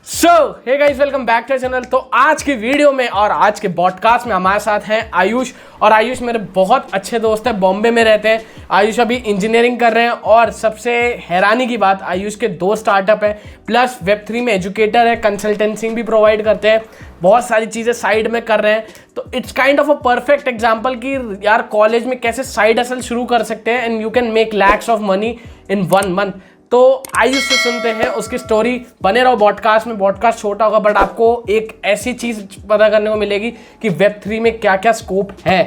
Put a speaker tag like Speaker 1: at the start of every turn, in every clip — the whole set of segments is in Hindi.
Speaker 1: So hey guys, welcome back to channel. तो आज की वीडियो में और आज के पॉडकास्ट में हमारे साथ हैं आयुष। और आयुष मेरे बहुत अच्छे दोस्त हैं, बॉम्बे में रहते हैं। आयुष अभी इंजीनियरिंग कर रहे हैं और सबसे हैरानी की बात, आयुष के 2 स्टार्टअप है, प्लस वेब3 में एजुकेटर है, कंसल्टेंसी भी प्रोवाइड करते हैं, बहुत सारी चीज़ें साइड में कर रहे हैं। तो it's kind of a perfect example कि यार कॉलेज में कैसे साइड हसल शुरू कर सकते हैं and you can make lakhs of money in 1 month. तो आयुष से सुनते हैं उसकी स्टोरी। बने रहो पॉडकास्ट में। पॉडकास्ट छोटा होगा बट आपको एक ऐसी चीज पता करने को मिलेगी कि वेब3 में क्या क्या स्कोप है।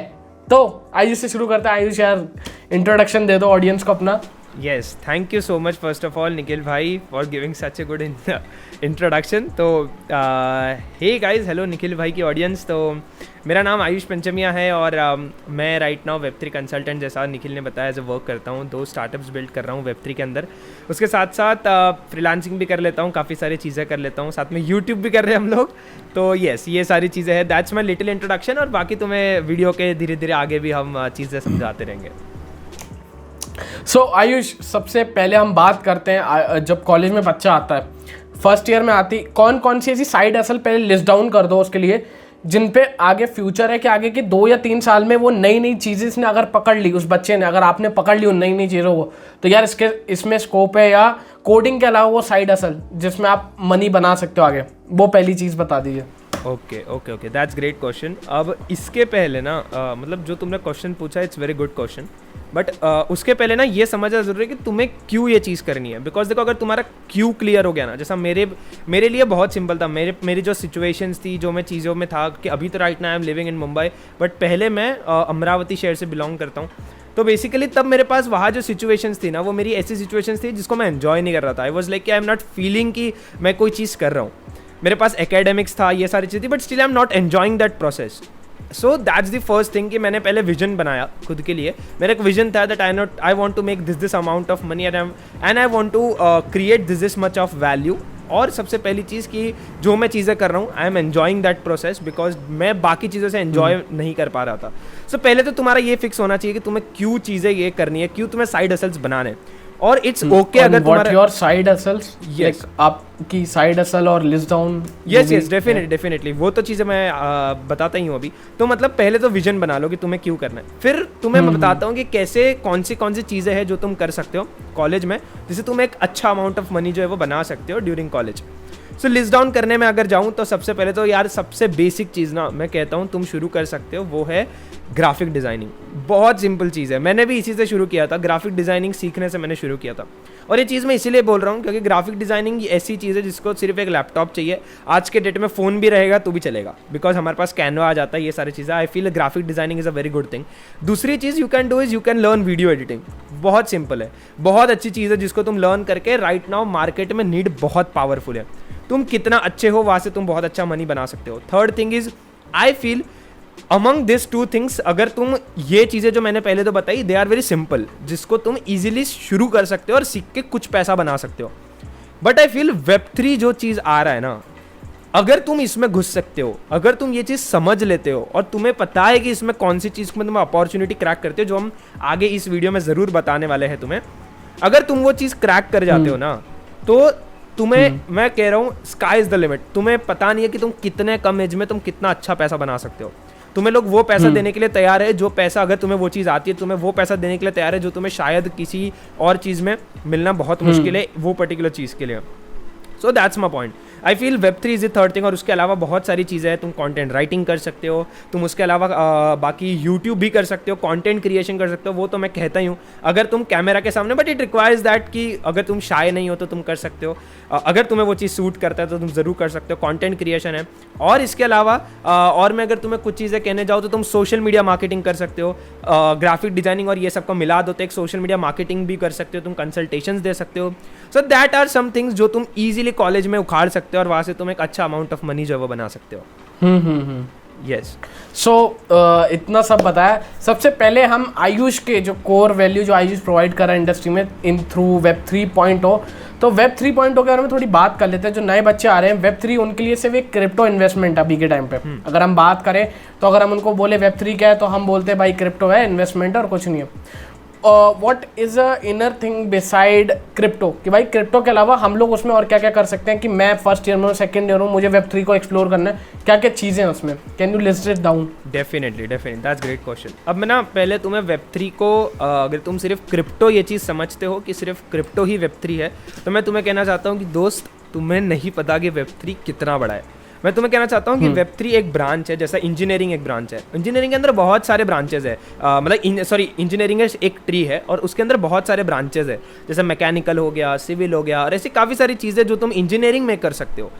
Speaker 1: तो आयुष से शुरू करते हैं। आयुष यार इंट्रोडक्शन दे दो ऑडियंस को अपना।
Speaker 2: Yes, thank you so much first of all Nikhil भाई for giving such a good introduction। तो hey guys, hello निखिल भाई की ऑडियंस। तो मेरा नाम आयुष पंचमिया है और मैं राइट नाउ वेब3 कंसल्टेंट, जैसा निखिल ने बताया, एज ए वर्क करता हूँ। 2 स्टार्टअप्स बिल्ड कर रहा हूँ वेब3 के अंदर। उसके साथ साथ फ्रीलांसिंग भी कर लेता हूँ, काफ़ी सारी चीज़ें कर लेता हूँ, साथ में यूट्यूब भी कर रहे हैं हम लोग। तो येस, ये सारी चीज़ें हैं। दैट्स माई लिटिल इंट्रोडक्शन और बाकी तुम्हें वीडियो के धीरे धीरे आगे भी हम चीज़ें समझाते रहेंगे।
Speaker 1: सो आयुष, सबसे पहले हम बात करते हैं, जब कॉलेज में बच्चा आता है, फर्स्ट ईयर में आती, कौन कौन सी ऐसी साइड हसल पहले लिस्ट डाउन कर दो उसके लिए जिन पे आगे फ्यूचर है कि आगे के 2 या 3 साल में वो नई नई चीज़ें इसने अगर पकड़ ली, उस बच्चे ने, अगर आपने पकड़ ली उन नई नई चीज़ों को, तो यार इसमें स्कोप है। या कोडिंग के अलावा वो साइड हसल जिसमें आप मनी बना सकते हो आगे, वो पहली चीज़ बता दीजिए।
Speaker 2: Okay, that's great question. अब इसके पहले ना मतलब जो तुमने क्वेश्चन पूछा, it's very good question, but उसके पहले ना ये समझना जरूरी है कि तुम्हें क्यों ये चीज़ करनी है। बिकॉज देखो, अगर तुम्हारा क्यों क्लियर हो गया ना, जैसा मेरे लिए बहुत सिंपल था। मेरी जो सिचुएशंस थी, जो मैं चीज़ों में था कि अभी तो right now I M living in Mumbai, but पहले मैं अमरावती शहर से बिलोंग करता हूँ। तो बेसिकली तब मेरे पास वहाँ जो सिचुएशंस थी ना, वो मेरी ऐसी सिचुएशंस थी जिसको मैं एंजॉय नहीं कर रहा था। I was like I am not feeling कि मैं कोई चीज़ कर रहा हूँ। मेरे पास एकेडमिक्स था, ये सारी चीज़ थी, but still I am not enjoying that process. So that's the first thing कि मैंने पहले विजन बनाया खुद के लिए। मेरा एक विजन था that I want to make this amount of money and I want to create this much of value. और सबसे पहली चीज़ कि जो मैं चीज़ें कर रहा हूँ, I am enjoying that process, because मैं बाकी चीज़ों से एन्जॉय नहीं कर पा रहा था। सो पहले तो तुम्हारा ये फिक्स होना चाहिए कि तुम्हें क्यों चीज़ें ये करनी है, क्यों तुम्हें साइड हसल्स बनाने। और इट्स ओके अगर तुम्हारा
Speaker 1: योर साइड हसल्स, यस, आपकी साइड हसल और लिस्ट डाउन।
Speaker 2: यस, डेफिनेटली वो तो चीज़ें मैं बताता ही हूँ अभी। तो मतलब पहले तो विजन बना लो कि तुम्हें क्यों करना है, फिर तुम्हें मैं बताता हूँ कि कैसे कौन सी चीज़ें हैं जो तुम कर सकते हो कॉलेज में, जिससे तुम एक अच्छा अमाउंट ऑफ मनी जो है वो बना सकते हो ड्यूरिंग कॉलेज। सो लिस्ट डाउन करने में अगर जाऊँ तो सबसे पहले तो यार सबसे बेसिक चीज़ ना मैं कहता हूँ तुम शुरू कर सकते हो, वो है ग्राफिक डिज़ाइनिंग। बहुत सिंपल चीज़ है, मैंने भी इसी से शुरू किया था। ग्राफिक डिज़ाइनिंग सीखने से मैंने शुरू किया था। और ये चीज़ मैं इसीलिए बोल रहा हूँ क्योंकि ग्राफिक डिज़ाइनिंग ऐसी चीज़ है जिसको सिर्फ एक लैपटॉप चाहिए। आज के डेट में फ़ोन भी रहेगा तो भी चलेगा, बिकॉज हमारे पास कैनवा आ जाता है, ये सारी चीज़ें। I feel graphic designing is a very good thing. दूसरी चीज़ you can do is you can learn video editing. बहुत सिंपल है, बहुत अच्छी चीज़ है जिसको तुम लर्न करके राइट नाउ मार्केट में नीड बहुत पावरफुल है। तुम कितना अच्छे हो वहाँ से तुम बहुत अच्छा मनी बना सकते हो। Third thing is I feel among this 2 things, अगर तुम ये चीज़ें जो मैंने पहले तो बताई, दे आर वेरी सिंपल, जिसको तुम इजीली शुरू कर सकते हो और सीख के कुछ पैसा बना सकते हो। बट आई फील वेब3 जो चीज़ आ रहा है ना, अगर तुम इसमें घुस सकते हो, अगर तुम ये चीज़ समझ लेते हो और तुम्हें पता है कि इसमें कौन सी चीज़ में तुम अपॉर्चुनिटी क्रैक करते हो, जो हम आगे इस वीडियो में ज़रूर बताने वाले हैं तुम्हें, अगर तुम वो चीज़ क्रैक कर जाते हो ना, तो तुम्हें मैं कह रहा हूँ स्काई इज़ द लिमिट। तुम्हें पता नहीं है कि तुम कितने कम एज में तुम कितना अच्छा पैसा बना सकते हो। तुम्हें लोग वो पैसा देने के लिए तैयार है, जो पैसा, अगर तुम्हें वो चीज़ आती है, तुम्हें वो पैसा देने के लिए तैयार है जो तुम्हें शायद किसी और चीज़ में मिलना बहुत मुश्किल है, वो पर्टिकुलर चीज़ के लिए। So that's my point. I feel Web3 is the third thing. और उसके अलावा बहुत सारी चीज़ें हैं। तुम कंटेंट राइटिंग कर सकते हो, तुम उसके अलावा बाकी यूट्यूब भी कर सकते हो, कंटेंट क्रिएशन कर सकते हो। वो तो मैं कहता ही हूँ अगर तुम कैमरा के सामने, बट इट रिक्वायर्स दैट कि अगर तुम शाय नहीं हो तो तुम कर सकते हो। अगर तुम्हें वो चीज़ सूट करता है तो तुम ज़रूर कर सकते हो। कंटेंट क्रिएशन है। और इसके अलावा और मैं अगर तुम्हें कुछ चीज़ें कहने जाऊँ तो तुम सोशल मीडिया मार्केटिंग कर सकते हो। ग्राफिक डिज़ाइनिंग और ये सबको मिला दो तो एक सोशल मीडिया मार्केटिंग भी कर सकते हो। तुम कंसल्टेशंस दे सकते हो। So that are some things जो तुम ईजिली कॉलेज में उखाड़ सकते हो और वहाँ से तुम एक अच्छा अमाउंट ऑफ मनी जो है वो बना सकते हो। यस।
Speaker 1: सो इतना सब बताया। सबसे पहले हम आयुष के जो कोर वैल्यू जो आयुष प्रोवाइड कर रहा है इंडस्ट्री में इन थ्रू वेब 3.0, तो वेब 3.0 के बारे में थोड़ी बात कर लेते हैं। जो नए बच्चे आ रहे हैं, वेब 3 उनके लिए सिर्फ एक क्रिप्टो इन्वेस्टमेंट अभी के टाइम पे। अगर हम बात करें तो अगर हम उनको बोले वेब 3 क्या है, तो हम बोलते हैं भाई क्रिप्टो है, इन्वेस्टमेंट है और कुछ नहीं है। What is a inner thing beside crypto, कि भाई क्रिप्टो के अलावा हम लोग उसमें और क्या क्या कर सकते हैं, कि मैं फर्स्ट ईयर में हूँ, सेकंड ईयर हूँ, मुझे वेब3 को एक्सप्लोर करना है, क्या क्या चीज़ें हैं उसमें, can you list it down?
Speaker 2: Definitely that's great question. अब मैं ना पहले तुम्हें वेब3 को अगर तुम सिर्फ क्रिप्टो ये चीज़ समझते हो कि सिर्फ क्रिप्टो ही वेब3 है, तो मैं तुम्हें कहना चाहता हूँ कि दोस्त तुम्हें नहीं पता कि वेब3 कितना बड़ा है। मैं तुम्हें कहना चाहता हूँ कि वेब3 एक ब्रांच है, जैसा इंजीनियरिंग एक ब्रांच है। इंजीनियरिंग के अंदर बहुत सारे ब्रांचेज है, मतलब इंजीनियरिंग एक ट्री है और उसके अंदर बहुत सारे ब्रांचेज है, जैसे मैकेनिकल हो गया, सिविल हो गया, और ऐसी काफ़ी सारी चीज़ें जो तुम इंजीनियरिंग में कर सकते हो।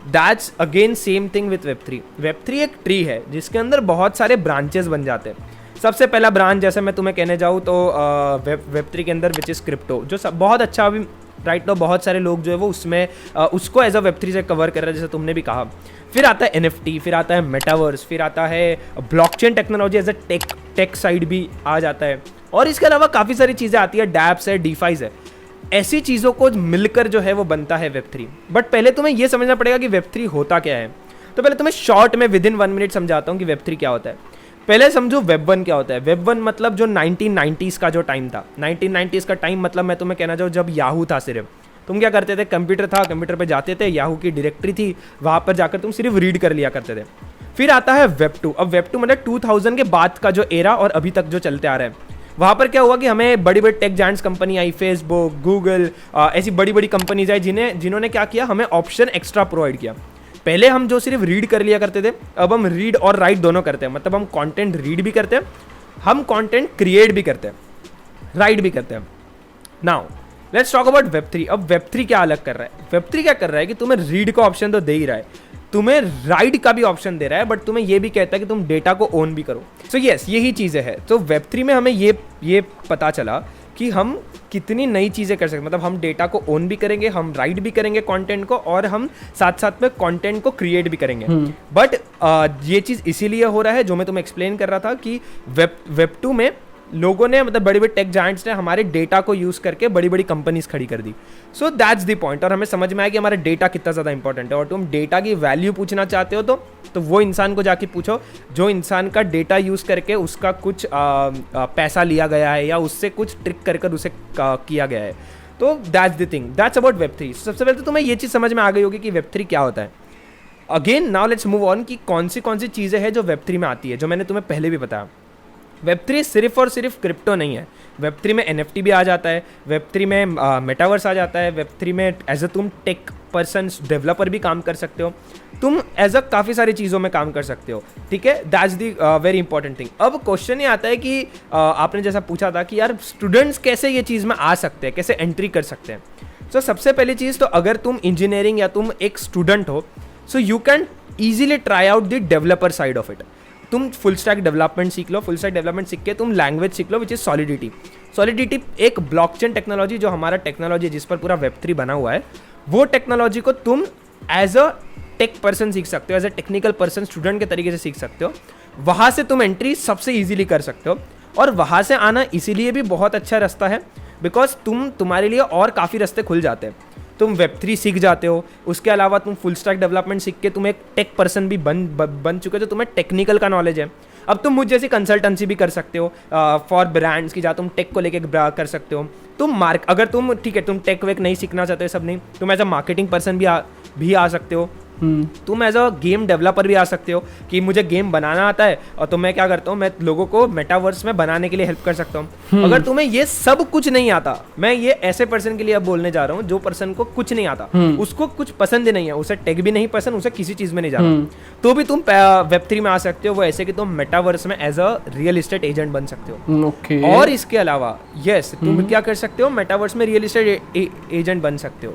Speaker 2: That's again same thing with Web3. Web3 एक ट्री है जिसके अंदर बहुत सारे ब्रांचेज बन जाते हैं। सबसे पहला ब्रांच जैसे मैं तुम्हें कहने जाऊँ तो वेब3 के अंदर विच इज़ क्रिप्टो, जो बहुत अच्छा अभी राइट नाउ बहुत सारे लोग जो है वो उसमें उसको एज अ वेब3 से कवर कर रहे हैं, जैसे तुमने भी कहा। फिर आता है NFT, फिर आता है मेटावर्स, फिर आता है blockchain technology as a tech side भी आ जाता है, और इसके अलावा काफ़ी सारी चीज़ें आती है, डैप्स है, डीफाइज है। ऐसी चीज़ों को मिलकर जो है वो बनता है वेब3। बट पहले तुम्हें ये समझना पड़ेगा कि वेब3 होता क्या है। तो पहले तुम्हें शॉर्ट में विद इन 1 मिनट समझाता हूँ कि वेब3 क्या होता है। पहले समझो वेब 1 क्या होता है। वेब 1 मतलब जो 1990s का जो टाइम था, 1990s का टाइम मतलब मैं तुम्हें कहना चाहूँ जब याहू था। सिर्फ तुम क्या करते थे, कंप्यूटर था, कंप्यूटर पे जाते थे, याहू की डायरेक्टरी थी, वहाँ पर जाकर तुम सिर्फ रीड कर लिया करते थे। फिर आता है वेब 2। अब वेब 2 मतलब 2000 के बाद का जो एरा और अभी तक जो चलते आ रहा है। वहाँ पर क्या हुआ कि हमें बड़ी बड़ी टेक जायंट्स कंपनी आई, फेसबुक, गूगल, ऐसी बड़ी बड़ी कंपनीज आई जिन्होंने क्या किया, हमें ऑप्शन एक्स्ट्रा प्रोवाइड किया। पहले हम जो सिर्फ रीड कर लिया करते थे, अब हम रीड और राइट दोनों करते हैं। मतलब हम कंटेंट रीड भी करते हैं, हम कंटेंट क्रिएट भी करते हैं, राइट भी करते हैं। Now let's talk about Web3. अब वेब3 क्या अलग कर रहा है? वेब3 क्या कर रहा है कि तुम्हें रीड का ऑप्शन तो दे ही रहा है, तुम्हें राइट का भी ऑप्शन दे रहा है, बट तुम्हें ये भी कहता है कि तुम डेटा को ओन भी करो। सो यस, यही चीज़ें हैं। तो वेब3 में हमें ये पता चला कि हम कितनी नई चीज़ें कर सकते हैं। मतलब हम डेटा को ओन भी करेंगे, हम राइट भी करेंगे कंटेंट को, और हम साथ साथ में कंटेंट को क्रिएट भी करेंगे। बट ये चीज़ इसीलिए हो रहा है जो मैं तुम्हें एक्सप्लेन कर रहा था कि वेब 2 में लोगों ने, मतलब बड़े बड़े टेक जायंट्स ने हमारे डेटा को यूज़ करके बड़ी बड़ी कंपनीज खड़ी कर दी। So that's the point. और हमें समझ में आया कि हमारा डेटा कितना ज़्यादा इंपॉर्टेंट है। और तुम डेटा की वैल्यू पूछना चाहते हो तो वो इंसान को जाके पूछो जो इंसान का डेटा यूज़ करके उसका कुछ पैसा लिया गया है या उससे कुछ ट्रिक कर उसे किया गया है। तो that's the thing, that's about Web3. सबसे पहले तो तुम्हें ये चीज़ समझ में आ गई होगी कि वेब3 क्या होता है। Again now let's move on कि कौन सी चीज़ें हैं जो वेब3 में आती है, जो मैंने तुम्हें पहले भी बताया। वेब3 सिर्फ और सिर्फ क्रिप्टो नहीं है। वेब3 में NFT भी आ जाता है, वेब3 में मेटावर्स आ जाता है, वेब3 में एज अ तुम टेक पर्सन डेवलपर भी काम कर सकते हो, तुम एज अ काफ़ी सारी चीज़ों में काम कर सकते हो। ठीक है, that's the very important thing. अब क्वेश्चन ये आता है कि आपने जैसा पूछा था कि यार स्टूडेंट्स कैसे ये चीज़ में आ सकते हैं, कैसे एंट्री कर सकते हैं। सो सबसे पहली चीज़ तो अगर तुम इंजीनियरिंग या तुम एक स्टूडेंट हो, so you can easily try out the developer side of it. तुम फुल स्टैक डेवलपमेंट सीख लो, फुल स्टैक डेवलपमेंट सीख के तुम लैंग्वेज सीख लो विच इज सॉलिडिटी। सॉलिडिटी एक ब्लॉकचेन टेक्नोलॉजी, जो हमारा टेक्नोलॉजी जिस पर पूरा वेब3 बना हुआ है, वो टेक्नोलॉजी को तुम एज अ टेक पर्सन सीख सकते हो, as a technical person student के तरीके से सीख सकते हो। वहाँ से तुम एंट्री सबसे ईजिली कर सकते हो, और वहाँ से आना इसीलिए भी बहुत अच्छा रास्ता है बिकॉज तुम्हारे लिए और काफ़ी रास्ते खुल जाते हैं। तुम वेब3 सीख जाते हो, उसके अलावा तुम फुल स्टैक डेवलपमेंट सीख के तुम एक टेक पर्सन भी बन चुके हो, तो तुम्हें टेक्निकल का नॉलेज है। अब तुम मुझ जैसी कंसल्टेंसी भी कर सकते हो फॉर ब्रांड्स की, जहाँ तुम टेक को लेके कर सकते हो। तुम अगर तुम ठीक है तुम टेक वेक नहीं सीखना चाहते हो, सब नहीं, तुम एज अ मार्केटिंग पर्सन भी आ सकते हो। तुम एज अ गेम डेवलपर भी आ सकते हो कि मुझे गेम बनाना आता है, और तो मैं क्या करता हूँ, मैं लोगों को मेटावर्स में बनाने के लिए हेल्प कर सकता हूँ। अगर तुम्हें ये सब कुछ नहीं आता, मैं ये ऐसे पर्सन के लिए अब बोलने जा रहा हूँ जो पर्सन को कुछ नहीं आता, उसको कुछ पसंद नहीं है, उसे टेक भी नहीं पसंद, उसे किसी चीज में नहीं जाना, तो भी तुम वेब3 में आ सकते हो। वो ऐसे कि तुम मेटावर्स में as a real estate agent बन सकते हो। और इसके अलावा यस तुम क्या कर सकते हो, मेटावर्स में रियल एस्टेट एजेंट बन सकते हो।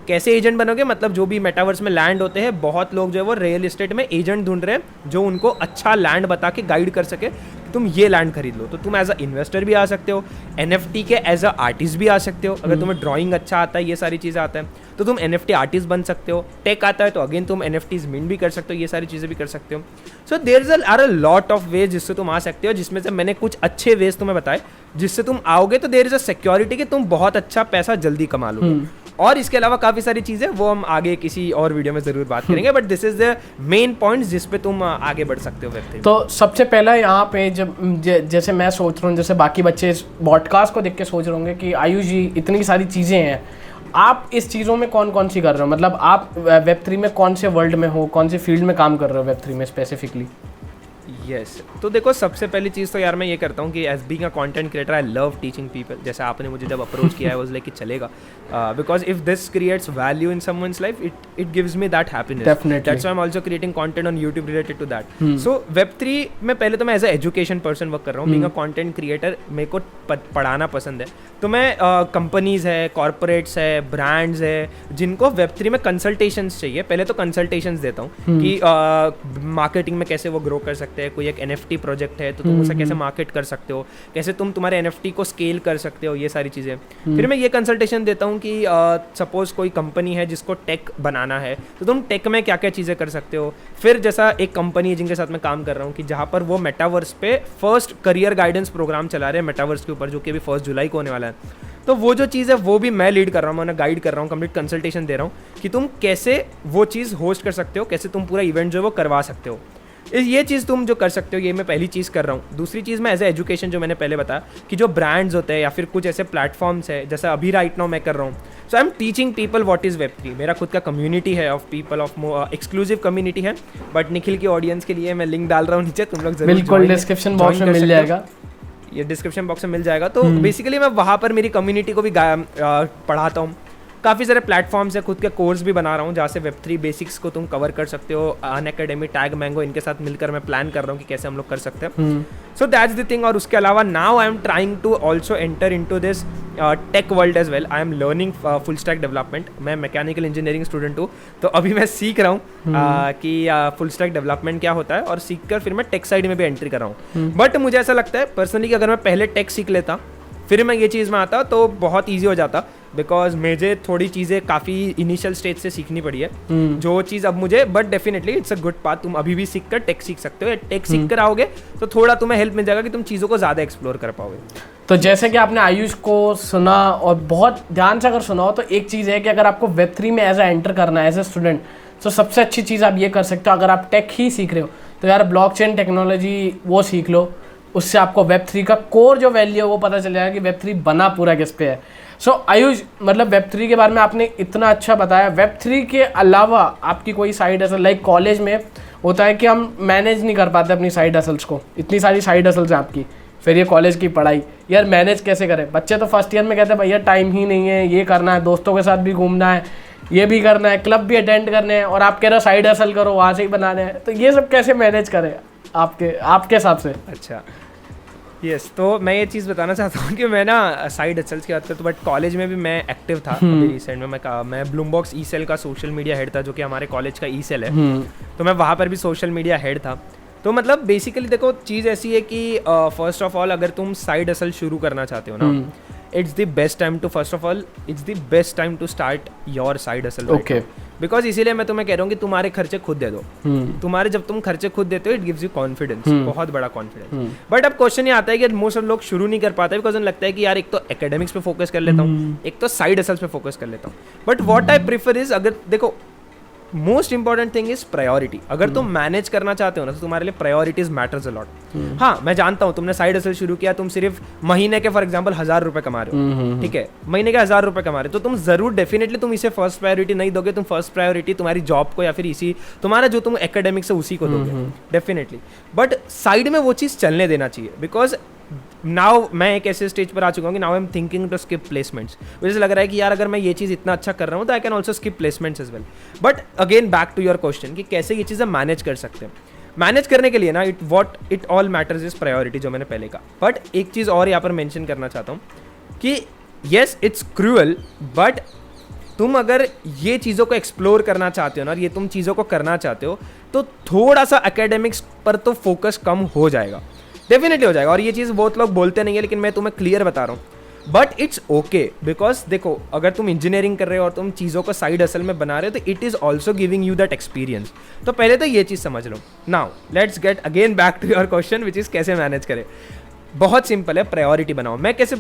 Speaker 2: कैसे एजेंट बनोगे, मतलब जो भी मेटावर्स में लैंड होते हैं, बहुत लोग जो है वो रियल एस्टेट में एजेंट ढूंढ रहे हैं जो उनको अच्छा लैंड बता के गाइड कर सके, तुम ये लैंड खरीद लो। तो तुम एज अ इन्वेस्टर भी आ सकते हो, NFT के एज अ आर्टिस्ट भी आ सकते हो। अगर तुम्हें ड्राइंग अच्छा आता है, ये सारी चीज़ें आता है, तो तुम NFT आर्टिस्ट बन सकते हो। टेक आता है तो अगेन तुम NFTs मिंट भी कर सकते हो, ये सारी चीज़ें भी कर सकते हो। So there are a lot of ways जिससे तुम आ सकते हो, जिसमें से मैंने कुछ अच्छे वेज तुम्हें बताए जिससे तुम आओगे तो देयर इज अ सिक्योरिटी कि तुम बहुत अच्छा पैसा जल्दी कमा लोगे। और इसके अलावा काफ़ी सारी चीज़ें वो हम आगे किसी और वीडियो में ज़रूर बात करेंगे, but this is the main point जिस पे तुम आगे बढ़ सकते हो Web3 में।
Speaker 1: तो सबसे पहला यहाँ पे जब जैसे मैं सोच रहा हूँ, जैसे बाकी बच्चे इस पॉडकास्ट को देख के सोच रहे होंगे कि आयुष जी इतनी सारी चीज़ें हैं, आप इस चीज़ों में कौन कौन सी कर रहे हो, मतलब आप Web3 में कौन से वर्ल्ड में हो, कौन सी फील्ड में काम कर रहे हो Web3 में स्पेसिफिकली?
Speaker 2: यस तो देखो, सबसे पहली चीज़ तो यार मैं ये करता हूँ कि as being a content creator I love teaching people. जैसे आपने मुझे जब अप्रोच किया है वाज लाइक कि चलेगा, because if this creates value in someone's life, it gives me that happiness.
Speaker 1: Definitely.
Speaker 2: That's why I am also creating content on YouTube related to that. So Web3 में पहले तो मैं as a education person work कर रहा हूँ। बीइंग अ कंटेंट क्रिएटर मेरे को पढ़ाना पसंद है, तो मैं कंपनीज है, कॉर्पोरेट्स है, ब्रांड्स है, जिनको Web3 में कंसल्टेशंस चाहिए, पहले तो कंसल्टेशंस देता हूँ कि मार्केटिंग में कैसे वो ग्रो कर सकते हैं। कोई एक NFT प्रोजेक्ट है तो तुम उसे कैसे मार्केट कर सकते हो, कैसे तुम तुम्हारे NFT को स्केल कर सकते हो, ये सारी चीज़ें। फिर मैं ये कंसल्टेशन देता हूँ कि सपोज कोई कंपनी है जिसको टेक बनाना है, तो तुम टेक में क्या क्या चीज़ें कर सकते हो। फिर जैसा एक कंपनी है जिनके साथ मैं काम कर रहा हूँ कि जहाँ पर वो मेटावर्स पे फर्स्ट करियर गाइडेंस प्रोग्राम चला रहे हैं मेटावर्स के ऊपर, जो कि अभी 1 जुलाई को होने वाला है। तो वो जो चीज़ है वो भी मैं लीड कर रहा हूँ, मैं उन्हें गाइड कर रहा हूँ, कंप्लीट कंसल्टेशन दे रहा हूँ कि तुम कैसे वो चीज़ होस्ट कर सकते हो, कैसे तुम पूरा इवेंट जो है वो करवा सकते हो। ये चीज़ तुम जो कर सकते हो, ये मैं पहली चीज़ कर रहा हूँ। दूसरी चीज़ मैं एज ए एजुकेशन, जो मैंने पहले बताया कि जो ब्रांड्स होते हैं या फिर कुछ ऐसे प्लेटफॉर्म्स है, जैसा अभी राइट नाउ मैं कर रहा हूँ। So I am teaching people what is Web3। मेरा खुद का कम्युनिटी है of people, of exclusive community है, बट निखिल की ऑडियंस के लिए मैं लिंक डाल रहा हूँ नीचे, तुम लोग जरूर
Speaker 1: बिल्कुल डिस्क्रिप्शन बॉक्स में मिल जाएगा,
Speaker 2: ये डिस्क्रिप्शन बॉक्स में मिल जाएगा। तो बेसिकली मैं वहाँ पर मेरी कम्युनिटी को भी पढ़ाता हूँ। काफ़ी सारे प्लेटफॉर्म्स है, खुद के कोर्स भी बना रहा हूँ जहाँ से Web3 बेसिक्स को तुम कवर कर सकते हो। अनअकैडमी, टैग मैंगो, इनके साथ मिलकर मैं प्लान कर रहा हूँ कि कैसे हम लोग कर सकते हैं। So that's the thing. और उसके अलावा now I am trying to also enter into this tech world as well. I am learning full stack development. मैं मैकेनिकल इंजीनियरिंग स्टूडेंट हूँ, तो अभी मैं सीख रहा हूँ कि फुल स्टैक डेवलपमेंट क्या होता है, और सीख कर फिर मैं टेक साइड में भी एंट्री कर रहा हूँ। बट मुझे ऐसा लगता है पर्सनली कि अगर मैं पहले टेक सीख लेता फिर मैं ये चीज़ में आता तो बहुत ईजी हो जाता, बिकॉज मुझे थोड़ी चीज़ें काफ़ी इनिशियल स्टेज से सीखनी पड़ी है जो चीज़ अब मुझे। But definitely it's a good path, तुम अभी भी सीख कर टेक सीख सकते हो। टेक सीख कर आओगे तो थोड़ा तुम्हें हेल्प मिल जाएगा कि तुम चीज़ों को ज़्यादा एक्सप्लोर कर पाओगे।
Speaker 1: तो जैसे कि आपने आयुष को सुना और बहुत ध्यान से अगर सुना हो, तो एक चीज़ है कि अगर आपको Web3 में एज ए एंटर करना है एज ए स्टूडेंट, तो सबसे अच्छी चीज़ आप ये कर सकते हो। अगर आप टेक ही सीख रहे हो तो यार ब्लॉकचेन टेक्नोलॉजी वो सीख लो, उससे आपको Web3 का कोर जो वैल्यू है वो पता चल जाएगा कि Web3 बना पूरा किस पे है। सो आयुष, मतलब Web3 के बारे में आपने इतना अच्छा बताया। Web3 के अलावा आपकी कोई साइड हसल, लाइक कॉलेज में होता है कि हम मैनेज नहीं कर पाते अपनी साइड हसल्स को, इतनी सारी साइड हसल्स हैं आपकी, फिर ये कॉलेज की पढ़ाई, यार मैनेज कैसे करें? बच्चे तो फर्स्ट ईयर में कहते हैं भैया टाइम ही नहीं है, ये करना है, दोस्तों के साथ भी घूमना है, ये भी करना है, क्लब भी अटेंड करने हैं, और आप कह रहे हो साइड हसल करो, वहाँ से ही बनाने हैं। तो ये सब कैसे मैनेज करें आपके हिसाब से?
Speaker 2: अच्छा यस तो मैं ये चीज़ बताना चाहता हूँ कि मैं ना साइड हसल्स की बात करता हूँ, बट कॉलेज में भी मैं एक्टिव था। अभी रिसेंट में मैं ब्लूमबॉक्स ई सेल का सोशल मीडिया हेड था, जो कि हमारे कॉलेज का ई सेल है। तो मैं वहाँ पर भी सोशल मीडिया हेड था। तो मतलब बेसिकली देखो, चीज़ ऐसी है कि फर्स्ट ऑफ ऑल अगर तुम साइड हसल शुरू करना चाहते हो ना, it's the best time to start your side hustle. Okay, because इसीलिए मैं तुम्हें कह रहा हूँ कि तुम्हारे खर्चे खुद दे दो। तुम्हारे जब तुम खर्चे खुद देते हो, इट गिव्स यू कॉन्फिडेंस, बहुत बड़ा कॉन्फिडेंस। बट अब क्वेश्चन ये आता है कि मोस्ट ऑफ लोग शुरू नहीं कर पाते, बिकॉज उन्हें लगता है कि यार एक तो एकेडमिक्स पे फोकस कर लेता हूँ, एक तो साइड हसल्स पे फोकस कर लेता हूँ। But what I prefer is, अगर देखो most important thing is priority. अगर तुम मैनेज करना चाहते हो ना, तो तुम्हारे लिए प्रायोरिटीज मैटर्स अ लॉट। हाँ, मैं जानता हूँ तुमने साइड हसल शुरू किया, तुम सिर्फ महीने के फॉर एग्जांपल 1000 रुपए कमा रहे हो, ठीक है, महीने के 1000 रुपए कमा रहे हो, तो तुम जरूर डेफिनेटली तुम इसे फर्स्ट प्रायोरिटी नहीं दोगे। तुम फर्स्ट प्रायोरिटी तुम्हारी जॉब को या फिर इसी तुम्हारा जो तुम एकेडमिक्स है उसी को दोगे डेफिनेटली। बट साइड में वो चीज़ चलने देना चाहिए, बिकॉज नाउ मैं एक ऐसे स्टेज पर आ चुका हूँ कि now I am thinking to skip placements. मुझे लग रहा है कि यार अगर मैं ये चीज़ इतना अच्छा कर रहा हूँ तो I can also skip placements as well. But again back to your question कि कैसे ये चीज़ें मैनेज कर सकते हैं। मैनेज करने के लिए ना it all matters is priority, जो मैंने पहले कहा। बट एक चीज़ और यहाँ पर मेंशन करना चाहता हूँ कि येस इट्स क्रूअल, बट तुम अगर ये चीज़ों को एक्सप्लोर करना चाहते हो ना, और ये तुम चीज़ों को करना चाहते हो, तो थोड़ा सा एकेडमिक्स पर तो फोकस कम हो जाएगा, डेफिनेटली हो जाएगा। और ये चीज़ बहुत लोग बोलते नहीं है, लेकिन मैं तुम्हें क्लियर बता रहा हूँ। बट इट्स ओके, बिकॉज देखो अगर तुम इंजीनियरिंग कर रहे हो और तुम चीज़ों को साइड हसल में बना रहे हो, तो it is also giving you that experience. तो पहले तो ये चीज़ समझ लो। Now let's get again back to your question which is कैसे मैनेज करें। बहुत सिंपल है, प्रायोरिटी बनाओ। मैं कैसे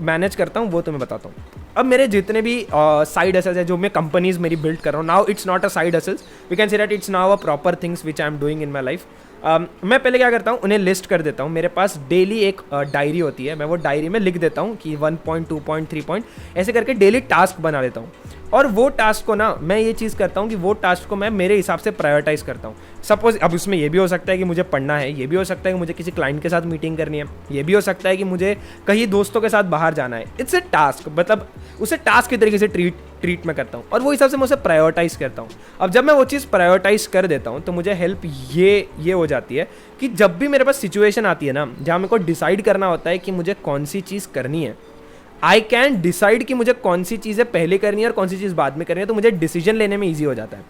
Speaker 2: मैनेज करता हूँ वो तो मैं बताता हूँ। अब मेरे जितने भी साइड हसल्स है, जो मैं कंपनीज मेरी बिल्ड कर रहा हूँ, now it's not a side hustles, we can say that it's now a proper things which I am doing in my life. मैं पहले क्या करता हूँ, उन्हें लिस्ट कर देता हूँ। मेरे पास डेली एक डायरी होती है, मैं वो डायरी में लिख देता हूँ कि 1 पॉइंट 2 पॉइंट 3 पॉइंट ऐसे करके डेली टास्क बना लेता हूँ। और वो टास्क को ना मैं ये चीज़ करता हूँ कि वो टास्क को मैं मेरे हिसाब से प्रायोरिटाइज करता हूँ। सपोज अब उसमें ये भी हो सकता है कि मुझे पढ़ना है, ये भी हो सकता है कि मुझे किसी क्लाइंट के साथ मीटिंग करनी है, ये भी हो सकता है कि मुझे कहीं दोस्तों के साथ बाहर जाना है। इट्स ए टास्क, मतलब उसे टास्क की तरीके से ट्रीट मैं करता हूँ और वो हिसाब से मैं उसे प्रायोरिटाइज करता हूँ। अब जब मैं वो चीज़ प्रायोरिटाइज कर देता हूँ तो मुझे हेल्प ये हो जाती है कि जब भी मेरे पास सिचुएशन आती है ना, जहाँ मेरे को डिसाइड करना होता है कि मुझे कौन सी चीज़ करनी है, आई कैन डिसाइड कि मुझे कौन सी चीज़ें पहले करनी है और कौन सी चीज़ बाद में करनी है, तो मुझे डिसीजन लेने में ईजी हो जाता है।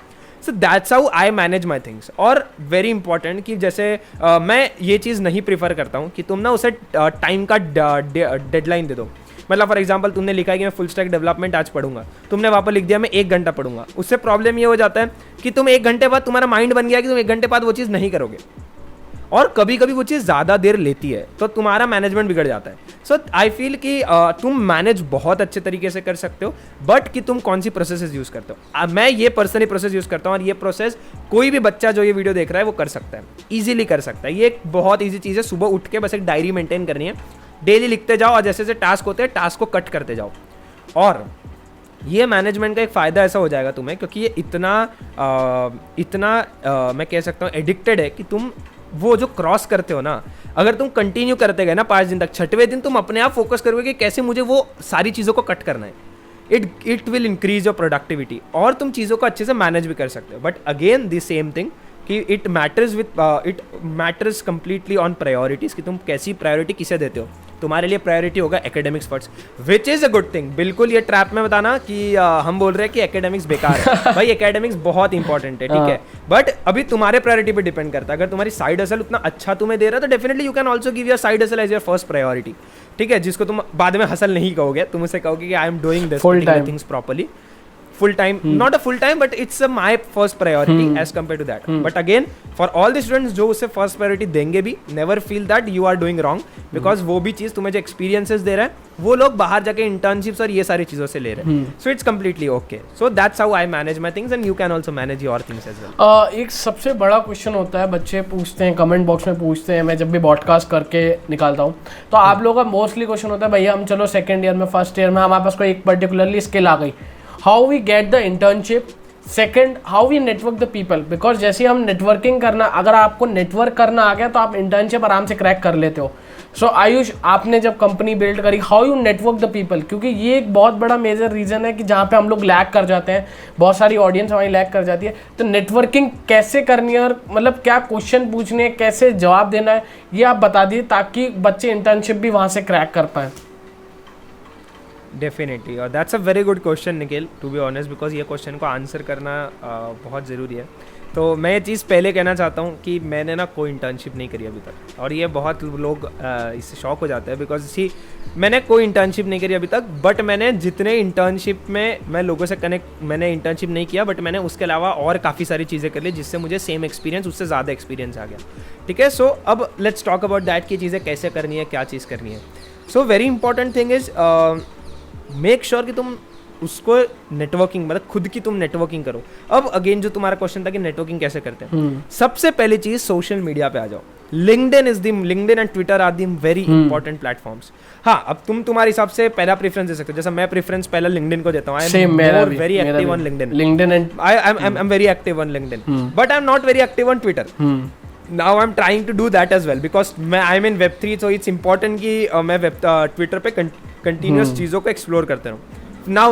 Speaker 2: So that's how I manage my things. और वेरी इंपॉर्टेंट कि जैसे मैं ये चीज़ नहीं प्रीफर करता हूँ कि तुम ना उसे टाइम का डेडलाइन दे दो। मतलब फॉर एग्जाम्पल तुमने लिखा है कि मैं फुल स्टैक डेवलपमेंट आज पढ़ूंगा, तुमने वहाँ पर लिख दिया मैं 1 घंटा पढ़ूंगा। उससे प्रॉब्लम ये हो जाता है कि तुम 1 घंटे बाद तुम्हारा माइंड बन गया कि तुम 1 घंटे बाद वो चीज़ नहीं करोगे, और कभी कभी वो चीज़ ज़्यादा देर लेती है तो तुम्हारा मैनेजमेंट बिगड़ जाता है। सो आई फील कि तुम मैनेज बहुत अच्छे तरीके से कर सकते हो, बट कि तुम कौन सी प्रोसेसेस यूज़ करते हो। मैं ये पर्सनली प्रोसेस यूज़ करता हूँ और ये प्रोसेस कोई भी बच्चा जो ये वीडियो देख रहा है वो कर सकता है, ईजिली कर सकता है। ये एक बहुत ईजी चीज़ है। सुबह उठ के बस एक डायरी मेंटेन करनी है, डेली लिखते जाओ और जैसे जैसे टास्क होते हैं टास्क को कट करते जाओ। और ये मैनेजमेंट का एक फ़ायदा ऐसा हो जाएगा तुम्हें, क्योंकि ये इतना मैं कह सकता हूँ एडिक्टेड है कि तुम वो जो क्रॉस करते हो ना, अगर तुम कंटिन्यू करते गए ना 5 दिन तक, 6वें दिन तुम अपने आप फोकस करोगे कि कैसे मुझे वो सारी चीज़ों को कट करना है। It will increase your productivity और तुम चीज़ों को अच्छे से मैनेज भी कर सकते हो। But again the same thing कि it matters completely on priorities, कि तुम कैसी प्रायोरिटी किसे देते हो। तुम्हारे लिए प्रायोरिटी होगा academics first, which is a good thing. बिल्कुल ये ट्रैप में बताना कि हम बोल रहे हैं कि एकेडमिक्स बेकार है। भाई एकेडमिक्स बहुत इंपॉर्टेंट है, ठीक है, बट अभी तुम्हारे प्रायोरिटी पे डिपेंड करता है। अगर तुम्हारी साइड हसल उतना अच्छा तुम्हें दे रहा है तो definitely you can also give your side hustle as your first priority, ठीक है, जिसको तुम बाद में हसल नहीं कहोगे, तुम उसे कहोगे कि आई am doing this things properly, full time, not a full time, but it's my first priority as compared to that. But again, for all the students जो उसे first priority देंगे भी, never feel that you are doing wrong, because वो भी चीज़ तुम्हें जो experiences दे रहा है वो लोग बाहर जाके internships और ये सारी चीज़ों से ले रहे हैं। So it's completely okay. So that's how I manage my things and you can also manage your things as well.
Speaker 1: एक सबसे बड़ा क्वेश्चन होता है, बच्चे पूछते हैं, कमेंट बॉक्स में पूछते हैं, मैं जब भी पॉडकास्ट करके निकालता हूँ तो आप लोगों का मोस्टली क्वेश्चन होता है, भैया हम चलो सेकेंड ईयर में, फर्स्ट ईयर में हमारे पास कोई एक पर्टिकुलरली स्किल आ गई, how we get the internship, second how we network the people, because जैसे हम नेटवर्किंग करना, अगर आपको नेटवर्क करना आ गया तो आप इंटर्नशिप आराम से क्रैक कर लेते हो। सो आयुष, आपने जब कंपनी बिल्ड करी, how you network the people, क्योंकि ये एक बहुत बड़ा मेजर रीज़न है कि जहाँ पे हम लोग लैग कर जाते हैं, बहुत सारी ऑडियंस हमारी लैग कर जाती है। तो नेटवर्किंग कैसे करनी है और मतलब क्या क्वेश्चन पूछने हैं, कैसे जवाब देना है, ये आप बता दीजिए ताकि बच्चे इंटर्नशिप भी वहाँ से क्रैक कर पाएँ।
Speaker 2: डेफिनेटली, और that's a very good question Nikhil, to be honest, because ये क्वेश्चन को आंसर करना बहुत ज़रूरी है। तो मैं ये चीज़ पहले कहना चाहता हूँ कि मैंने ना कोई इंटर्नशिप नहीं करी अभी तक, और ये बहुत लोग इससे शॉक हो जाते हैं, बिकॉज सी मैंने कोई इंटर्नशिप नहीं करी अभी तक, बट मैंने जितने इंटर्नशिप में मैं लोगों से कनेक्ट, मैंने इंटर्नशिप नहीं किया, बट मैंने उसके अलावा और काफ़ी सारी चीज़ें कर ली जिससे मुझे सेम एक्सपीरियंस, उससे ज़्यादा एक्सपीरियंस आ गया, ठीक है। सो अब लेट्स टॉक अबाउट दैट कि चीज़ें कैसे करनी है, क्या चीज़ करनी है। So very important thing is make sure कि तुम उसको नेटवर्किंग, मतलब खुद की तुम नेटवर्किंग करो। अब अगेन जो तुम्हारा क्वेश्चन था कि नेटवर्किंग कैसे करते हैं, सबसे पहली चीज सोशल मीडिया पे आ जाओ। LinkedIn and Twitter are the very important platforms. हाँ, अब तुम तुम्हारे हिसाब से पहला प्रेफरेंस दे सकते हो, जैसा मैं प्रेफरेंस पहला लिंक्डइन को देता हूँ। I am very active on LinkedIn and I am very active on LinkedIn, but I am not very active on Twitter. Now I'm trying to do that as well because I'm in Web3, so it's important कि मैं Twitter पे continuous चीज़ों को explore करते रहूँ। Now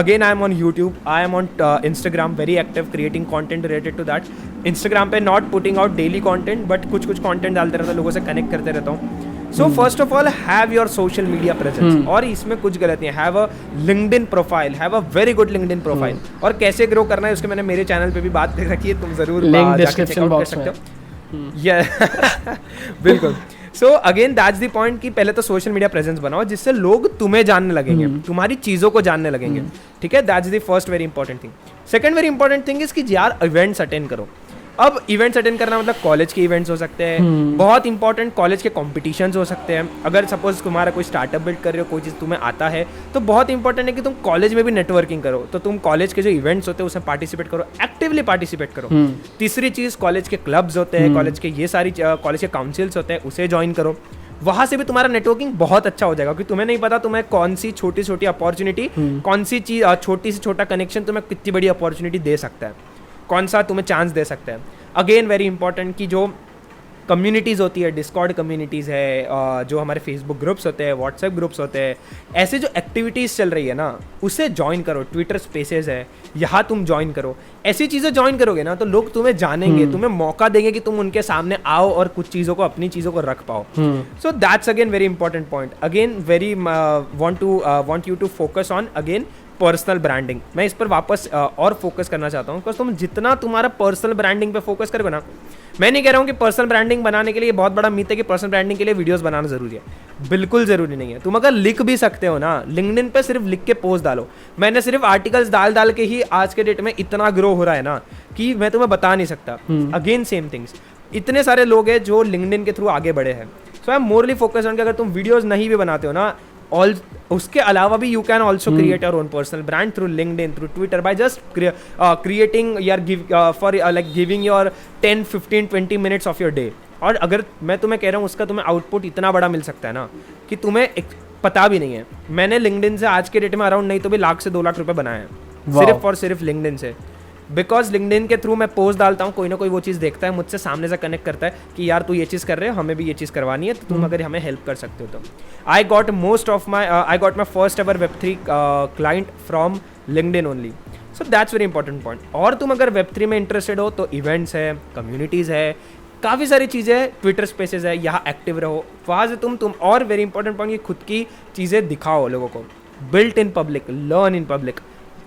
Speaker 2: again I am on YouTube, I am on Instagram, very active creating content related to that. Instagram पे not putting out daily content, but कुछ content डालते रहता हूँ, लोगों से connect करते रहता हूँ। So first of all, have your social media presence. और इसमें कुछ गलतियाँ, have a LinkedIn profile, have a very good LinkedIn profile. और कैसे grow करना है उसके मैंने मेरे चैनल पे भी बात कर रखी है, तुम जरूर जाके चेकआउट कर सकते हो। बिल्कुल। So again that's the point कि पहले तो सोशल मीडिया प्रेजेंस बनाओ जिससे लोग तुम्हें जानने लगेंगे, तुम्हारी चीज़ों को जानने लगेंगे, ठीक है। That's the first very important thing. Second very important thing is कि यार इवेंट्स अटेंड करो। अब इवेंट्स अटेंड करना मतलब कॉलेज के इवेंट्स हो सकते हैं, बहुत इंपॉर्टेंट कॉलेज के कॉम्पिटिशन्स हो सकते हैं। अगर सपोज तुम्हारा कोई स्टार्टअप बिल्ड कर रहे हो, कोई चीज़ तुम्हें आता है, तो बहुत इंपॉर्टेंट है कि तुम कॉलेज में भी नेटवर्किंग करो। तो तुम कॉलेज के जो इवेंट्स होते हैं उसमें पार्टिसिपेट करो, एक्टिवली पार्टिसिपेट करो। तीसरी चीज़, कॉलेज के क्लब्स होते हैं, कॉलेज के ये सारी कॉलेज के काउंसिल्स होते हैं, उसे ज्वाइन करो। वहाँ से भी तुम्हारा नेटवर्किंग बहुत अच्छा हो जाएगा, क्योंकि तुम्हें नहीं पता तुम्हें कौन सी छोटी छोटी अपॉर्चुनिटी, कौन सी चीज़, छोटी से छोटा कनेक्शन तुम्हें कितनी बड़ी अपॉर्चुनिटी दे सकता है, कौन सा तुम्हें चांस दे सकता है। अगेन वेरी इंपॉर्टेंट कि जो कम्युनिटीज़ होती है, डिस्कॉर्ड कम्युनिटीज़ है, जो हमारे फेसबुक ग्रुप्स होते हैं, व्हाट्सएप ग्रुप्स होते हैं, ऐसे जो एक्टिविटीज़ चल रही है ना, उसे ज्वाइन करो। ट्विटर स्पेसेस है, यहाँ तुम ज्वाइन करो। ऐसी चीज़ें ज्वाइन करोगे ना तो लोग तुम्हें जानेंगे, तुम्हें मौका देंगे कि तुम उनके सामने आओ और कुछ चीज़ों को, अपनी चीज़ों को रख पाओ। So that's again very important point. Again very want you to focus on again personal branding. मैं इस पर वापस और फोकस करना चाहता हूँ, बिकॉज तुम जितना तुम्हारा पर्सनल ब्रांडिंग पे फोकस करोगे ना, मैं नहीं कह रहा हूँ कि पर्सनल ब्रांडिंग बनाने के लिए बहुत बड़ा मिथ है कि पर्सनल ब्रांडिंग के लिए वीडियोस बनाना जरूरी है। बिल्कुल जरूरी नहीं है। तुम अगर लिख भी सकते हो ना, लिंक्डइन पे सिर्फ लिख के पोस्ट डालो। मैंने सिर्फ आर्टिकल्स डाल के ही आज के डेट में इतना ग्रो हो रहा है ना कि मैं तुम्हें बता नहीं सकता। अगेन सेम थिंग्स, इतने सारे लोग हैं जो लिंक्डइन के थ्रू आगे बढ़े हैं। So I am morally focus on कि अगर तुम वीडियोज नहीं भी बनाते हो ना, ऑल उसके अलावा भी you can also create your own personal brand through LinkedIn, through Twitter, by just creating यार for like giving your 10, 15, 20 minutes of your day. और अगर मैं तुम्हें कह रहा हूँ उसका तुम्हें आउटपुट इतना बड़ा मिल सकता है ना कि तुम्हें पता भी नहीं है। मैंने लिंक्डइन से आज के डेट में अराउंड नहीं तो भी लाख से 2 लाख रुपए बनाए हैं सिर्फ और सिर्फ लिंक्डइन से। बिकॉज लिंक्डइन के थ्रू मैं पोस्ट डालता हूँ, कोई ना कोई वो चीज़ देखता है, मुझसे सामने से कनेक्ट करता है कि यार तू ये चीज़ कर रहे हो, हमें भी ये चीज़ करवानी है, तो तुम अगर हमें हेल्प कर सकते हो तो। I got my first ever Web3 client from LinkedIn only. So that's very important point. और तुम अगर Web3 में इंटरेस्टेड हो तो इवेंट्स है, कम्युनिटीज़ है, काफ़ी सारी चीज़ें है, ट्विटर स्पेसेस है, यहाँ एक्टिव रहो। वहाँ से तुम और वेरी इंपॉर्टेंट पॉइंट, ये खुद की चीज़ें दिखाओ लोगों को। Built in public, learn in public.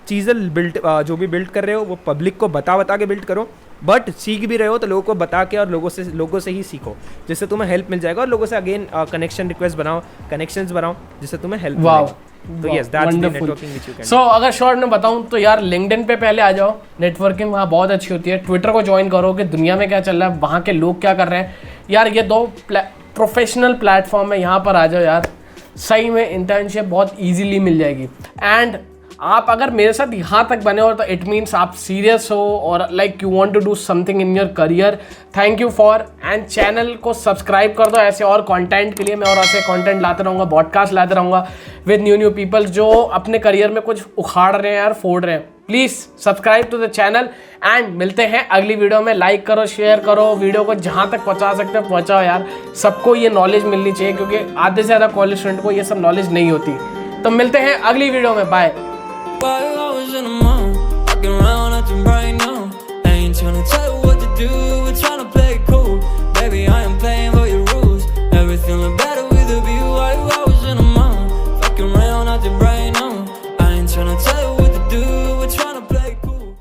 Speaker 2: चीज़ें बिल्ड जो भी बिल्ड कर रहे हो वो पब्लिक को बता के बिल्ड करो, बट सीख भी रहे हो तो लोगों को बता के और लोगों से ही सीखो, जिससे तुम्हें हेल्प मिल जाएगा। और लोगों से अगेन कनेक्शन रिक्वेस्ट बनाओ, कनेक्शंस बनाओ, जिससे तुम्हें हेल्प मिलेगा। तो yes, that's the networking which you can.
Speaker 1: So अगर शॉर्ट में बताऊं तो यार लिंक्डइन पे पहले आ जाओ, नेटवर्किंग वहाँ बहुत अच्छी होती है। ट्विटर को ज्वाइन करो कि दुनिया में क्या चल रहा है, वहाँ के लोग क्या कर रहे हैं। यार ये 2 प्रोफेशनल प्लेटफॉर्म है, यहाँ पर आ जाओ यार, सही में इंटर्नशिप बहुत ईजिली मिल जाएगी। एंड आप अगर मेरे साथ यहाँ तक बने हो तो इट मीन्स आप सीरियस हो और like you want to do something in your career. Thank you for, and channel को सब्सक्राइब कर दो ऐसे और कंटेंट के लिए। मैं और ऐसे कंटेंट लाते रहूँगा, पॉडकास्ट लाते रहूँगा विद न्यू पीपल जो अपने करियर में कुछ उखाड़ रहे हैं यार, फोड़ रहे हैं। Please subscribe to the channel and मिलते हैं अगली वीडियो में। लाइक करो, शेयर करो, वीडियो को जहाँ तक पहुँचा सकते हो पहुँचाओ यार। सबको ये नॉलेज मिलनी चाहिए, क्योंकि आधे से ज़्यादा कॉलेज स्टूडेंट को ये सब नॉलेज नहीं होती। तो मिलते हैं अगली वीडियो में, bye. 5 hours in the morning, walking around acting right now. I ain't tryna tell